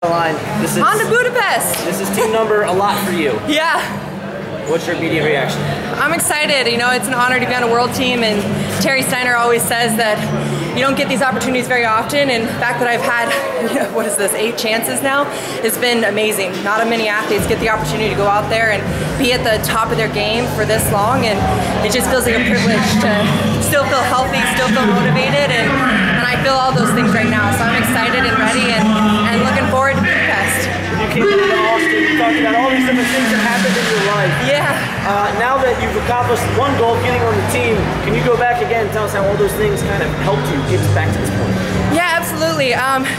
Adeline, this is on to Budapest. This is team number a lot for you. Yeah. What's your immediate reaction? I'm excited. You know, it's an honor to be on a world team, and Terry Steiner always says that you don't get these opportunities very often, and the fact that I've had, what is this, 8 chances now, has been amazing. Not many athletes get the opportunity to go out there and be at the top of their game for this long, and it just feels like a privilege to still feel healthy, still feel motivated, and I feel all those things right now. So I'm excited and ready and looking forward to Budapest. You came into Austin, you talked about all these different things that happened in your life. Yeah. Now that you've accomplished one goal, getting on the team, can you go back again and tell us how all those things kind of helped you get back to this point? Yeah, absolutely.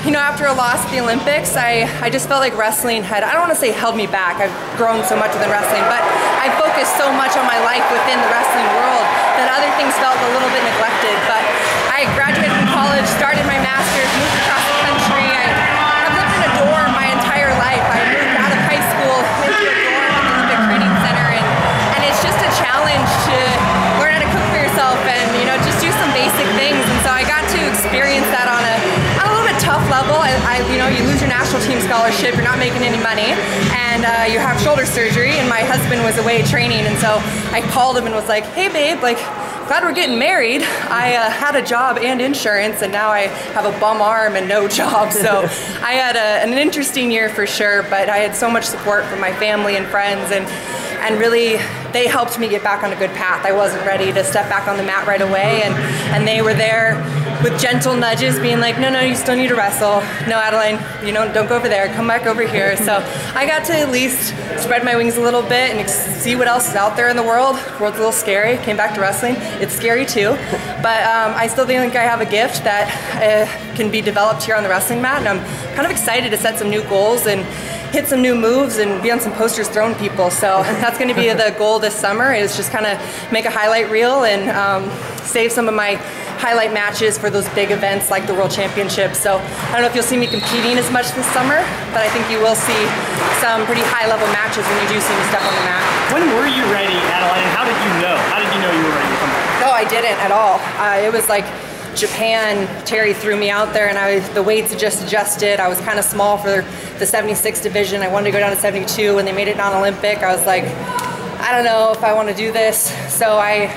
You know, after a loss at the Olympics, I just felt like wrestling had, I don't want to say held me back. I've grown so much within wrestling, but I focused so much on my life within the wrestling world that other things felt a little bit neglected. But I graduated from college, started my master's, moved across the country. I've lived in a dorm my entire life. I moved out of high school into a dorm at the Olympic Training Center, and it's just a challenge to learn how to cook for yourself and, you know, just do some basic things. And so I got to experience that on a little bit tough level. You know, you lose your national team scholarship, you're not making any money, and you have shoulder surgery, and my husband was away training, and so I called him and was like, hey babe, like, glad we're getting married. I had a job and insurance, and now I have a bum arm and no job. So I had an interesting year for sure, but I had so much support from my family and friends, and really they helped me get back on a good path. I wasn't ready to step back on the mat right away, and they were there with gentle nudges being like, no, you still need to wrestle. No, Adeline, you know, don't go over there, come back over here. So I got to at least spread my wings a little bit and see what else is out there in the world. The world's a little scary. Came back to wrestling. It's scary too, but I still think I have a gift that can be developed here on the wrestling mat, and I'm kind of excited to set some new goals and hit some new moves and be on some posters thrown people. So that's going to be the goal this summer, is just kind of make a highlight reel and save some of my highlight matches for those big events like the World Championships. So I don't know if you'll see me competing as much this summer, but I think you will see some pretty high level matches when you do see me step on the mat. When were you ready, Adeline, and how did you know? How did you know you were ready to come back? No, I didn't at all. It was like Japan, Terry threw me out there, and the weights just adjusted. I was kind of small for the 76 division. I wanted to go down to 72. When they made it non-Olympic, I was like, I don't know if I want to do this. So I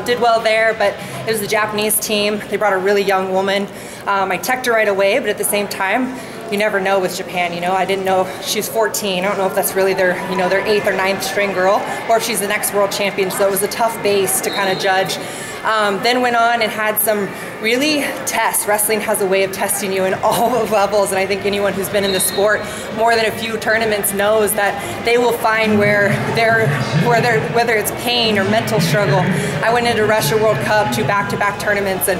did well there, but it was the Japanese team. They brought a really young woman. I teched her right away, but at the same time, you never know with Japan, you know. I didn't know she's 14. I don't know if that's really their, you know, their 8th or 9th string girl, or if she's the next world champion. So it was a tough base to kind of judge. Then went on and had some really tests. Wrestling has a way of testing you in all the levels, and I think anyone who's been in the sport more than a few tournaments knows that they will find whether it's pain or mental struggle. I went into Russia World Cup, 2 back-to-back tournaments, and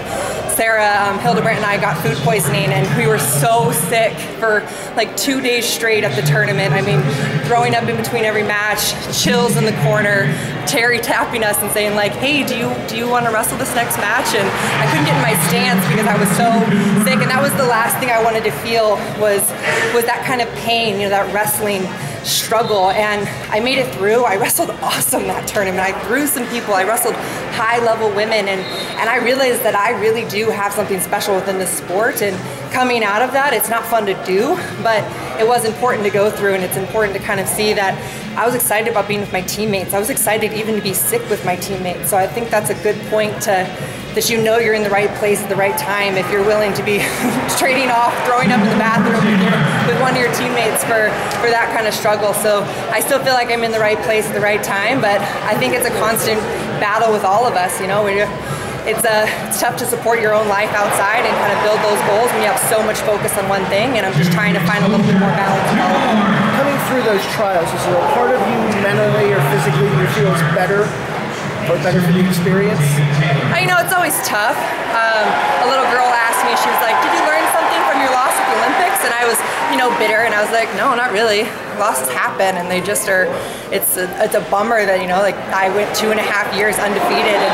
Sarah Hildebrandt and I got food poisoning, and we were so sick for like 2 days straight at the tournament. I mean, throwing up in between every match, chills in the corner, Terry tapping us and saying like, hey, do you want to wrestle this next match? And I couldn't get in my stance because I was so sick, and that was the last thing I wanted to feel was that kind of pain, you know, that wrestling struggle. And I made it through. I wrestled awesome that tournament. I threw some people. I wrestled high-level women, and I realized that I really do have something special within this sport. And coming out of that, it's not fun to do, but it was important to go through, and it's important to kind of see that I was excited about being with my teammates. I was excited even to be sick with my teammates. So I think that's a good point that you know you're in the right place at the right time if you're willing to be trading off, throwing up in the bathroom with one of your teammates for that kind of struggle. So I still feel like I'm in the right place at the right time, but I think it's a constant battle with all of us, you know. It's tough to support your own life outside and kind of build those goals when you have so much focus on one thing, and I'm just trying to find a little bit more balance in all of them. Coming through those trials, is there a part of you mentally or physically that feels better or better for the experience? You know, it's always tough. A little girl asked me, she was like, did you learn something from your loss at the Olympics? And I was, you know, bitter, and I was like, no, not really. Losses happen, and they just are, it's a bummer that, you know, like I went 2.5 years undefeated, and